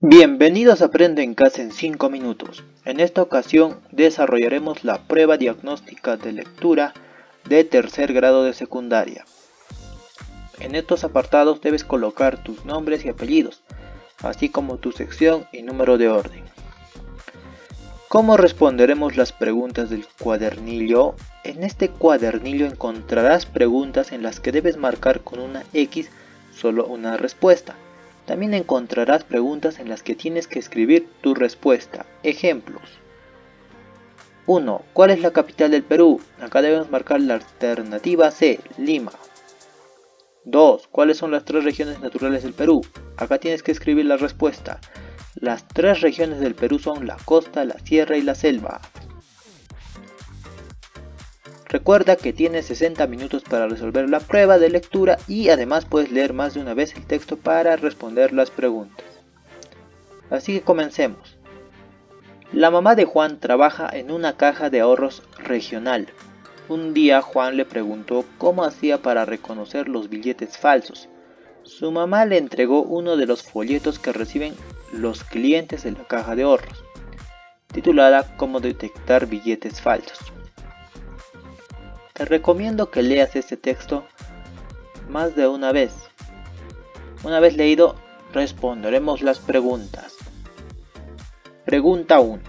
Bienvenidos a Aprende en Casa en 5 minutos. En esta ocasión desarrollaremos la prueba diagnóstica de lectura de tercer grado de secundaria. En estos apartados debes colocar tus nombres y apellidos, así como tu sección y número de orden. ¿Cómo responderemos las preguntas del cuadernillo? En este cuadernillo encontrarás preguntas en las que debes marcar con una X solo una respuesta. También encontrarás preguntas en las que tienes que escribir tu respuesta. Ejemplos. 1. ¿Cuál es la capital del Perú? Acá debemos marcar la alternativa C, Lima. 2. ¿Cuáles son las 3 regiones naturales del Perú? Acá tienes que escribir la respuesta. Las 3 regiones del Perú son la costa, la sierra y la selva. Recuerda que tienes 60 minutos para resolver la prueba de lectura y además puedes leer más de una vez el texto para responder las preguntas. Así que comencemos. La mamá de Juan trabaja en una caja de ahorros regional. Un día Juan le preguntó cómo hacía para reconocer los billetes falsos. Su mamá le entregó uno de los folletos que reciben los clientes de la caja de ahorros, titulada Cómo detectar billetes falsos. Te recomiendo que leas este texto más de una vez. Una vez leído, responderemos las preguntas. Pregunta 1.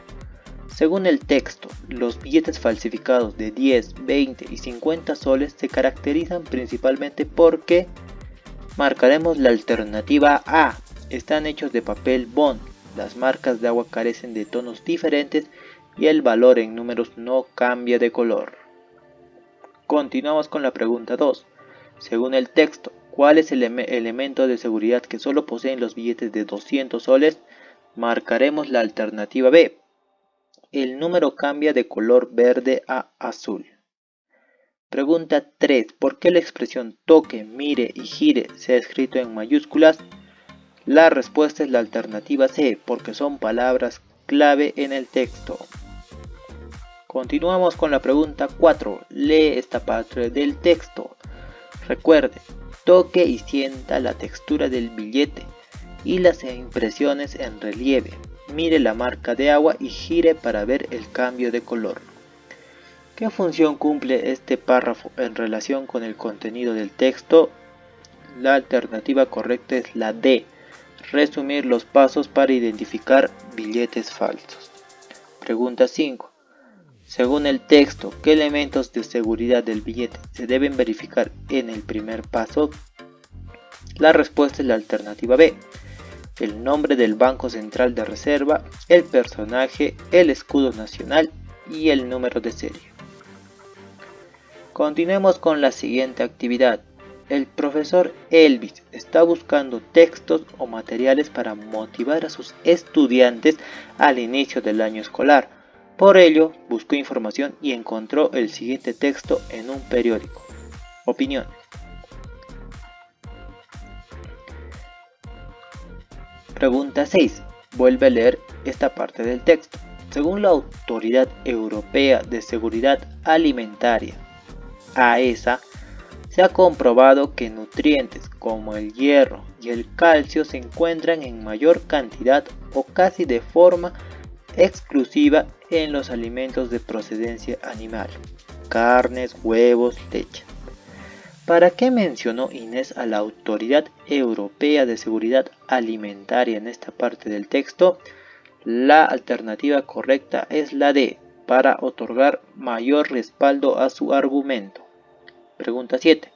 Según el texto, los billetes falsificados de 10, 20 y 50 soles se caracterizan principalmente porque marcaremos la alternativa A. Están hechos de papel bond, las marcas de agua carecen de tonos diferentes y el valor en números no cambia de color. Continuamos con la pregunta 2. Según el texto, ¿cuál es el elemento de seguridad que solo poseen los billetes de 200 soles? Marcaremos la alternativa B. El número cambia de color verde a azul. Pregunta 3. ¿Por qué la expresión toque, mire y gire se ha escrito en mayúsculas? La respuesta es la alternativa C, porque son palabras clave en el texto. Continuamos con la pregunta 4. Lee esta parte del texto. Recuerde, toque y sienta la textura del billete y las impresiones en relieve. Mire la marca de agua y gire para ver el cambio de color. ¿Qué función cumple este párrafo en relación con el contenido del texto? La alternativa correcta es la D. Resumir los pasos para identificar billetes falsos. Pregunta 5. Según el texto, ¿qué elementos de seguridad del billete se deben verificar en el primer paso? La respuesta es la alternativa B. El nombre del Banco Central de Reserva, el personaje, el escudo nacional y el número de serie. Continuemos con la siguiente actividad. El profesor Elvis está buscando textos o materiales para motivar a sus estudiantes al inicio del año escolar. Por ello, buscó información y encontró el siguiente texto en un periódico. Opiniones. Pregunta 6. Vuelve a leer esta parte del texto. Según la Autoridad Europea de Seguridad Alimentaria, AESA, se ha comprobado que nutrientes como el hierro y el calcio se encuentran en mayor cantidad o casi de forma exclusiva en los alimentos de procedencia animal, carnes, huevos, leche. ¿Para qué mencionó Inés a la Autoridad Europea de Seguridad Alimentaria en esta parte del texto? La alternativa correcta es la D, para otorgar mayor respaldo a su argumento. Pregunta 7.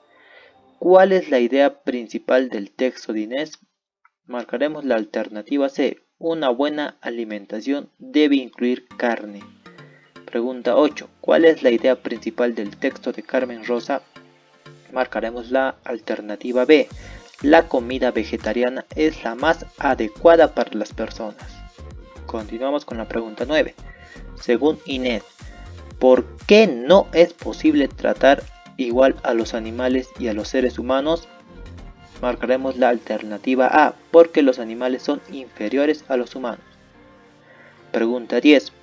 ¿Cuál es la idea principal del texto de Inés? Marcaremos la alternativa C. Una buena alimentación debe incluir carne. Pregunta 8. ¿Cuál es la idea principal del texto de Carmen Rosa? Marcaremos la alternativa B. La comida vegetariana es la más adecuada para las personas. Continuamos con la pregunta 9. Según Inés, ¿por qué no es posible tratar igual a los animales y a los seres humanos? Marcaremos la alternativa A, porque los animales son inferiores a los humanos. Pregunta 10.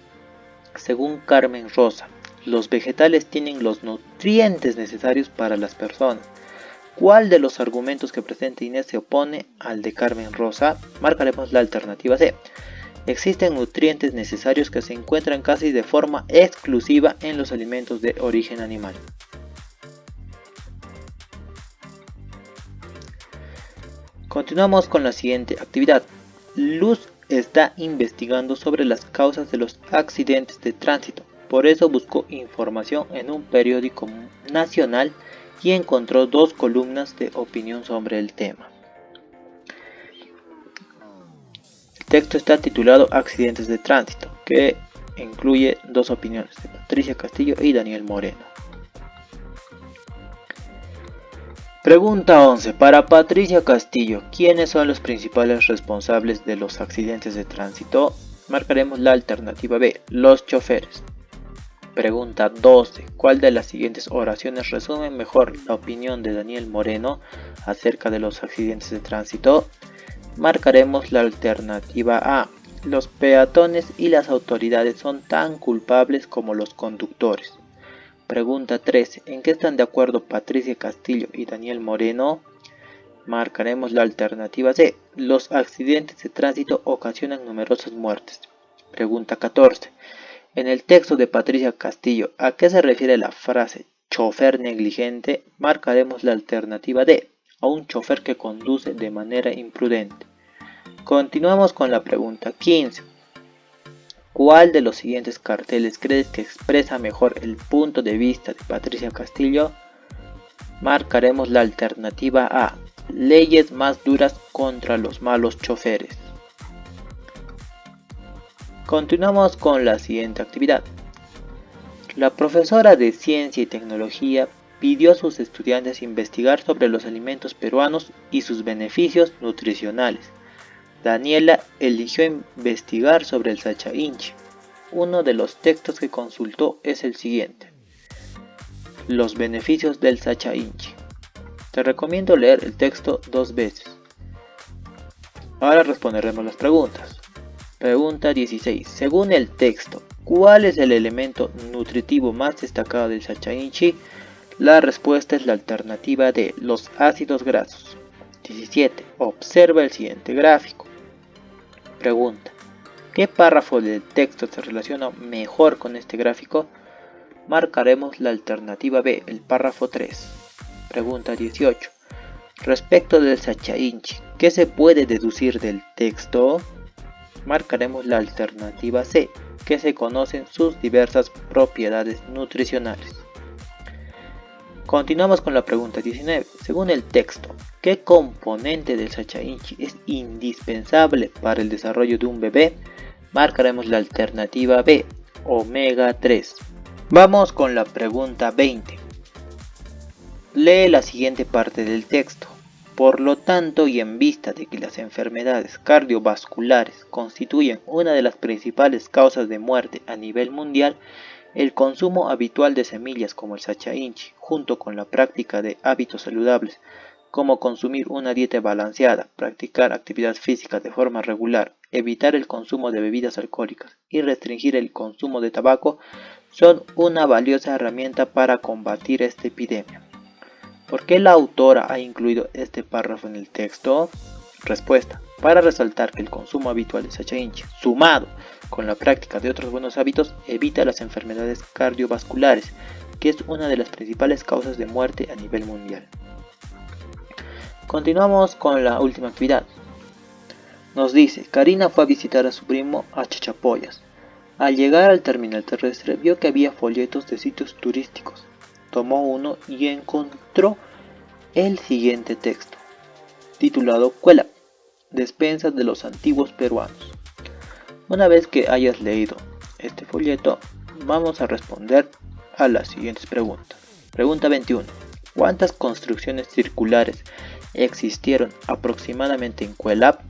Según Carmen Rosa, los vegetales tienen los nutrientes necesarios para las personas. ¿Cuál de los argumentos que presenta Inés se opone al de Carmen Rosa? Marcaremos la alternativa C. Existen nutrientes necesarios que se encuentran casi de forma exclusiva en los alimentos de origen animal. Continuamos con la siguiente actividad. Luz está investigando sobre las causas de los accidentes de tránsito. Por eso buscó información en un periódico nacional y encontró 2 columnas de opinión sobre el tema. El texto está titulado Accidentes de tránsito, que incluye 2 opiniones de Patricia Castillo y Daniel Moreno. Pregunta 11. Para Patricia Castillo, ¿quiénes son los principales responsables de los accidentes de tránsito? Marcaremos la alternativa B, los choferes. Pregunta 12. ¿Cuál de las siguientes oraciones resume mejor la opinión de Daniel Moreno acerca de los accidentes de tránsito? Marcaremos la alternativa A. Los peatones y las autoridades son tan culpables como los conductores. Pregunta 13. ¿En qué están de acuerdo Patricia Castillo y Daniel Moreno? Marcaremos la alternativa C. Los accidentes de tránsito ocasionan numerosas muertes. Pregunta 14. En el texto de Patricia Castillo, ¿a qué se refiere la frase chofer negligente? Marcaremos la alternativa D. A un chofer que conduce de manera imprudente. Continuamos con la pregunta 15. ¿Cuál de los siguientes carteles crees que expresa mejor el punto de vista de Patricia Castillo? Marcaremos la alternativa A. Leyes más duras contra los malos choferes. Continuamos con la siguiente actividad. La profesora de Ciencia y Tecnología pidió a sus estudiantes investigar sobre los alimentos peruanos y sus beneficios nutricionales. Daniela eligió investigar sobre el sacha inchi. Uno de los textos que consultó es el siguiente. Los beneficios del sacha inchi. Te recomiendo leer el texto 2 veces. Ahora responderemos las preguntas. Pregunta 16. Según el texto, ¿cuál es el elemento nutritivo más destacado del sacha inchi? La respuesta es la alternativa de los ácidos grasos. 17. Observa el siguiente gráfico. Pregunta. ¿Qué párrafo del texto se relaciona mejor con este gráfico? Marcaremos la alternativa B, el párrafo 3. Pregunta 18. Respecto del sacha inchi, ¿qué se puede deducir del texto? Marcaremos la alternativa C, que se conocen sus diversas propiedades nutricionales. Continuamos con la pregunta 19. Según el texto, ¿qué componente del sacha inchi es indispensable para el desarrollo de un bebé? Marcaremos la alternativa B, omega 3. Vamos con la pregunta 20. Lee la siguiente parte del texto. Por lo tanto, y en vista de que las enfermedades cardiovasculares constituyen una de las principales causas de muerte a nivel mundial, el consumo habitual de semillas como el sacha inchi, junto con la práctica de hábitos saludables, como consumir una dieta balanceada, practicar actividad física de forma regular, evitar el consumo de bebidas alcohólicas y restringir el consumo de tabaco, son una valiosa herramienta para combatir esta epidemia. ¿Por qué la autora ha incluido este párrafo en el texto? Respuesta. Para resaltar que el consumo habitual de sacha inchi, sumado con la práctica de otros buenos hábitos, evita las enfermedades cardiovasculares, que es una de las principales causas de muerte a nivel mundial. Continuamos con la última actividad. Nos dice, Karina fue a visitar a su primo a Chachapoyas. Al llegar al terminal terrestre vio que había folletos de sitios turísticos. Tomó uno y encontró el siguiente texto, titulado Cuela, despensas de los antiguos peruanos. Una vez que hayas leído este folleto, vamos a responder a las siguientes preguntas. Pregunta 21. ¿Cuántas construcciones circulares existieron aproximadamente en Cuelap?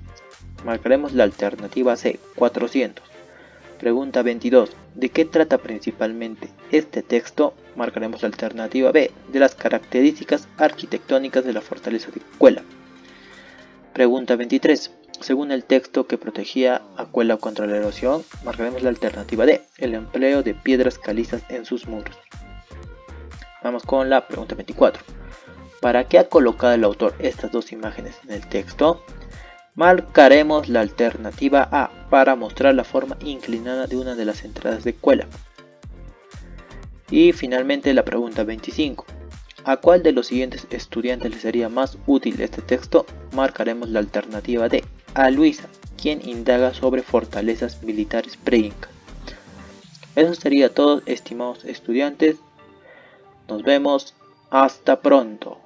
Marcaremos la alternativa C, 400. Pregunta 22. ¿De qué trata principalmente este texto? Marcaremos la alternativa B, de las características arquitectónicas de la fortaleza de Cuelap. Pregunta 23. Según el texto que protegía a Cuelap contra la erosión, marcaremos la alternativa D, el empleo de piedras calizas en sus muros. Vamos con la pregunta 24. ¿Para qué ha colocado el autor estas dos imágenes en el texto? Marcaremos la alternativa A para mostrar la forma inclinada de una de las entradas de cuela. Y finalmente la pregunta 25. ¿A cuál de los siguientes estudiantes le sería más útil este texto? Marcaremos la alternativa D. A Luisa, quien indaga sobre fortalezas militares pre-incas. Eso sería todo, estimados estudiantes. Nos vemos. Hasta pronto.